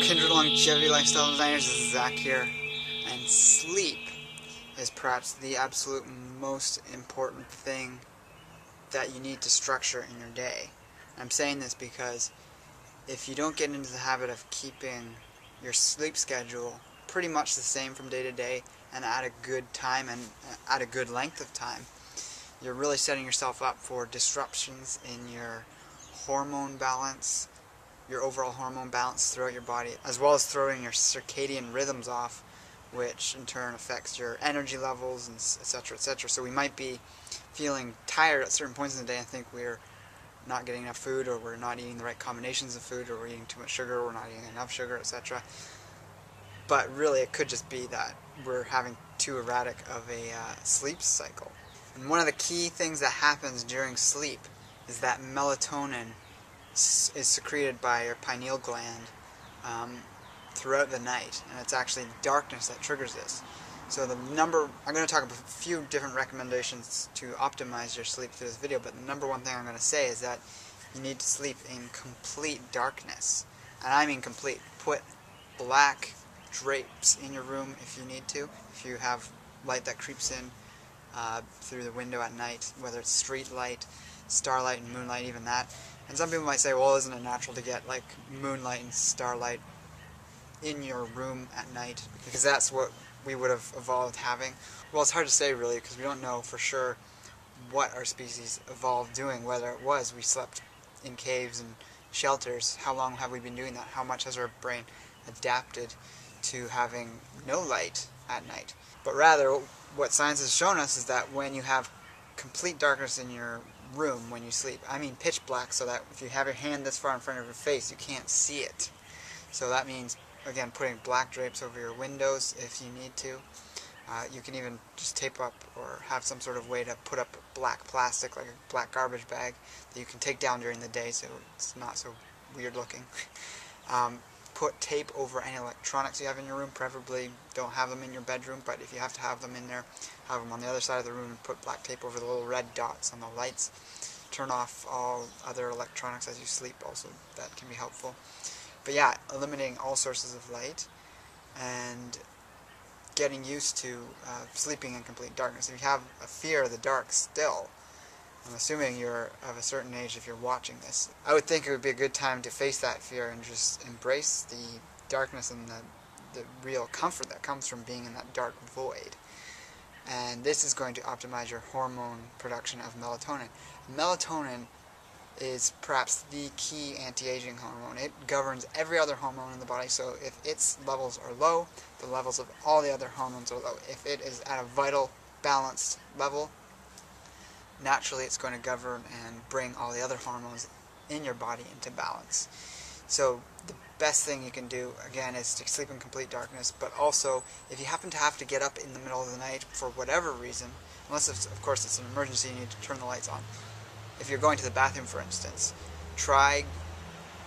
Kindred Longevity Lifestyle Designers, this is Zach here, and sleep is perhaps the absolute most important thing that you need to structure in your day. I'm saying this because if you don't get into the habit of keeping your sleep schedule pretty much the same from day to day and at a good time and at a good length of time, you're really setting yourself up for disruptions in your hormone balance, your overall hormone balance throughout your body, as well as throwing your circadian rhythms off, which in turn affects your energy levels, and etc., etc. So we might be feeling tired at certain points in the day and think we're not getting enough food, or we're not eating the right combinations of food, or we're eating too much sugar, or we're not eating enough sugar, etc. But really it could just be that we're having too erratic of a sleep cycle. And one of the key things that happens during sleep is that melatonin is secreted by your pineal gland throughout the night, and it's actually darkness that triggers this. So I'm going to talk about a few different recommendations to optimize your sleep through this video, but the number one thing I'm going to say is that you need to sleep in complete darkness, and I mean complete. Put black drapes in your room if you need to, if you have light that creeps in through the window at night, whether it's street light, starlight, and moonlight, even that. And some people might say, well, isn't it natural to get like moonlight and starlight in your room at night, because that's what we would have evolved having? Well, it's hard to say really, because we don't know for sure what our species evolved doing, whether it was we slept in caves and shelters. How long have we been doing that? How much has our brain adapted to having no light at night? But rather, what science has shown us is that when you have complete darkness in your room when you sleep, I mean pitch black, so that if you have your hand this far in front of your face, you can't see it. So that means, again, putting black drapes over your windows if you need to. You can even just tape up or have some sort of way to put up black plastic, like a black garbage bag, that you can take down during the day so it's not so weird looking. Put tape over any electronics you have in your room. Preferably don't have them in your bedroom, but if you have to have them in there, have them on the other side of the room, and put black tape over the little red dots on the lights. Turn off all other electronics as you sleep also. That can be helpful. But yeah, eliminating all sources of light and getting used to sleeping in complete darkness. If you have a fear of the dark still, I'm assuming you're of a certain age if you're watching this, I would think it would be a good time to face that fear and just embrace the darkness and the real comfort that comes from being in that dark void. And this is going to optimize your hormone production of melatonin. Melatonin is perhaps the key anti-aging hormone. It governs every other hormone in the body, so if its levels are low, the levels of all the other hormones are low. If it is at a vital, balanced level, naturally it's going to govern and bring all the other hormones in your body into balance. So the best thing you can do, again, is to sleep in complete darkness, but also if you happen to have to get up in the middle of the night for whatever reason, unless of course it's an emergency, you need to turn the lights on. If you're going to the bathroom, for instance, try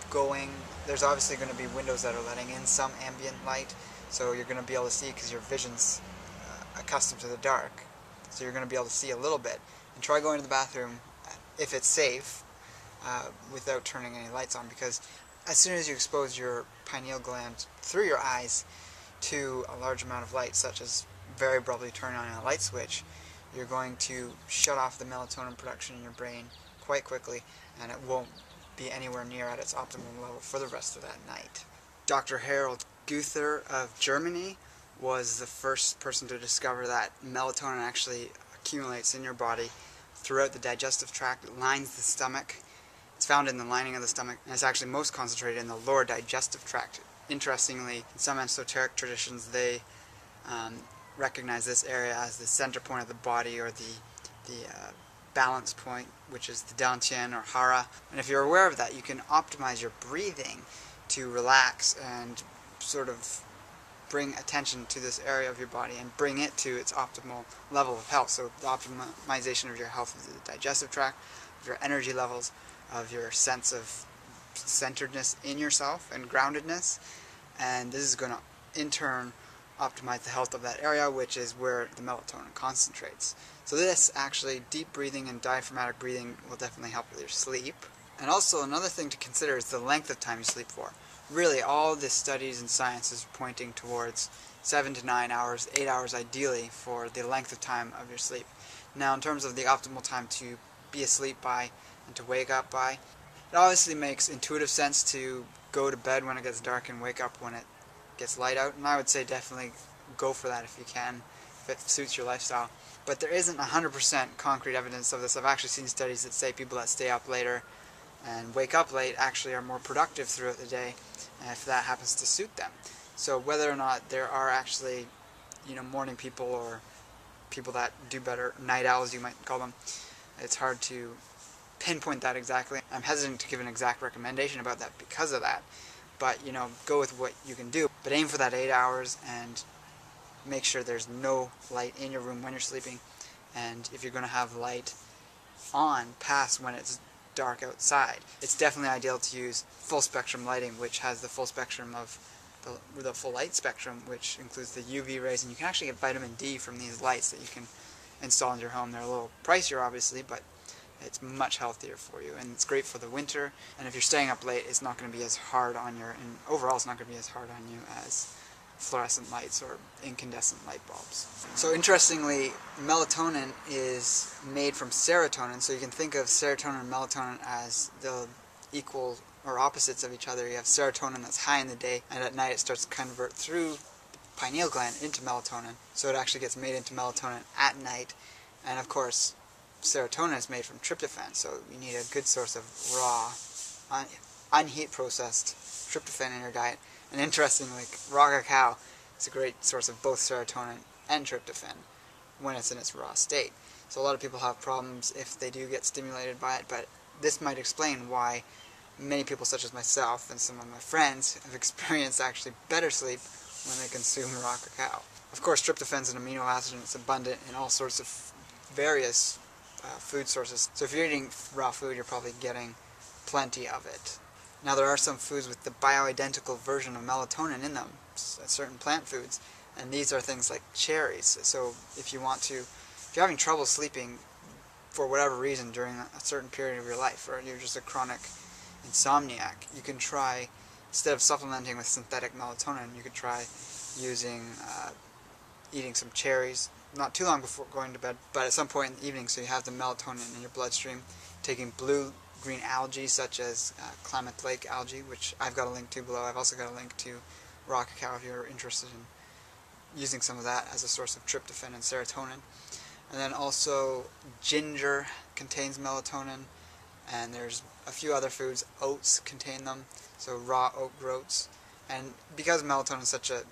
going, there's obviously going to be windows that are letting in some ambient light, so you're going to be able to see because your vision's accustomed to the dark, so you're going to be able to see a little bit. And try going to the bathroom, if it's safe, without turning any lights on, because as soon as you expose your pineal gland through your eyes to a large amount of light, such as very abruptly turning on a light switch, you're going to shut off the melatonin production in your brain quite quickly, and it won't be anywhere near at its optimum level for the rest of that night. Dr. Harald Guther of Germany was the first person to discover that melatonin actually accumulates in your body throughout the digestive tract. It lines the stomach. It's found in the lining of the stomach, and it's actually most concentrated in the lower digestive tract. Interestingly, in some esoteric traditions, they recognize this area as the center point of the body, or the balance point, which is the dantian or hara. And if you're aware of that, you can optimize your breathing to relax and sort of bring attention to this area of your body and bring it to its optimal level of health. So the optimization of your health of the digestive tract, of your energy levels, of your sense of centeredness in yourself and groundedness, and this is going to in turn optimize the health of that area, which is where the melatonin concentrates. So this actually, deep breathing and diaphragmatic breathing, will definitely help with your sleep. And also another thing to consider is the length of time you sleep for. really all the studies in science is pointing towards 7 to 9 hours, 8 hours ideally for the length of time of your sleep. Now in terms of the optimal time to be asleep by and to wake up by, it obviously makes intuitive sense to go to bed when it gets dark and wake up when it gets light out, and I would say definitely go for that if you can, if it suits your lifestyle. But there isn't 100% concrete evidence of this. I've actually seen studies that say people that stay up later and wake up late actually are more productive throughout the day if that happens to suit them. So whether or not there are actually, morning people or people that do better, night owls you might call them, it's hard to pinpoint that exactly. I'm hesitant to give an exact recommendation about that because of that. But, go with what you can do. But aim for that 8 hours and make sure there's no light in your room when you're sleeping. And if you're going to have light on past when it's dark outside, it's definitely ideal to use full spectrum lighting, which has the full spectrum of the full light spectrum, which includes the UV rays, and you can actually get vitamin D from these lights that you can install in your home. They're a little pricier obviously, but it's much healthier for you, and it's great for the winter. And if you're staying up late, it's not going to be as hard on and overall it's not going to be as hard on you as fluorescent lights or incandescent light bulbs. So interestingly, melatonin is made from serotonin, so you can think of serotonin and melatonin as the equal or opposites of each other. You have serotonin that's high in the day, and at night it starts to convert through the pineal gland into melatonin, so it actually gets made into melatonin at night. And of course, serotonin is made from tryptophan, so you need a good source of raw, unheat processed tryptophan in your diet. And interestingly, raw cacao is a great source of both serotonin and tryptophan when it's in its raw state. So a lot of people have problems if they do get stimulated by it, but this might explain why many people such as myself and some of my friends have experienced actually better sleep when they consume raw cacao. Of course, tryptophan is an amino acid and it's abundant in all sorts of various food sources. So if you're eating raw food, you're probably getting plenty of it. Now there are some foods with the bioidentical version of melatonin in them, certain plant foods, and these are things like cherries. So if you're having trouble sleeping for whatever reason during a certain period of your life, or you're just a chronic insomniac, you can try, instead of supplementing with synthetic melatonin, you could try eating some cherries, not too long before going to bed, but at some point in the evening, so you have the melatonin in your bloodstream, taking blue-green algae such as Klamath Lake algae, which I've got a link to below. I've also got a link to raw cacao if you're interested in using some of that as a source of tryptophan and serotonin. And then also ginger contains melatonin, and there's a few other foods. Oats contain them, so raw oat groats. And because melatonin is such a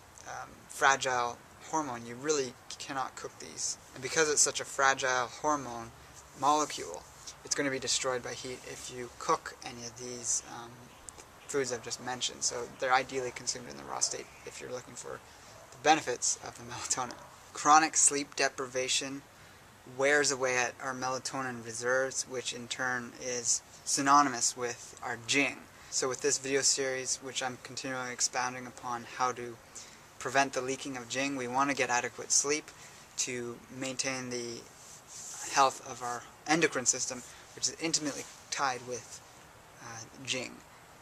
fragile hormone, you really cannot cook these. And because it's such a fragile hormone molecule, it's going to be destroyed by heat if you cook any of these foods I've just mentioned. So they're ideally consumed in the raw state if you're looking for the benefits of the melatonin. Chronic sleep deprivation wears away at our melatonin reserves, which in turn is synonymous with our Jing. So with this video series, which I'm continually expounding upon how to prevent the leaking of Jing, we want to get adequate sleep to maintain the health of our endocrine system, which is intimately tied with Jing.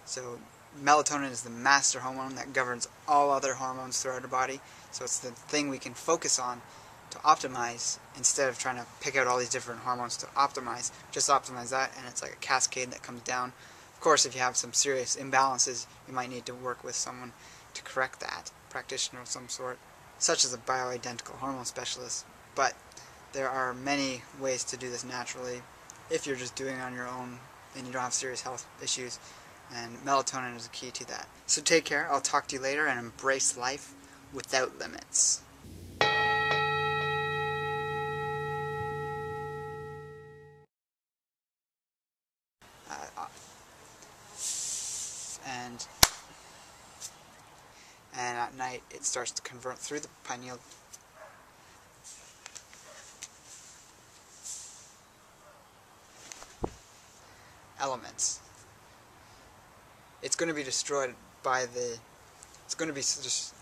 So melatonin is the master hormone that governs all other hormones throughout our body, so it's the thing we can focus on to optimize instead of trying to pick out all these different hormones to optimize. Just optimize that and it's like a cascade that comes down. Of course, if you have some serious imbalances, you might need to work with someone to correct that, a practitioner of some sort, such as a bioidentical hormone specialist. But there are many ways to do this naturally if you're just doing it on your own and you don't have serious health issues, and melatonin is a key to that. So take care, I'll talk to you later, and embrace life without limits. And at night it starts to convert through the pineal elements. It's going to be destroyed by it's going to be just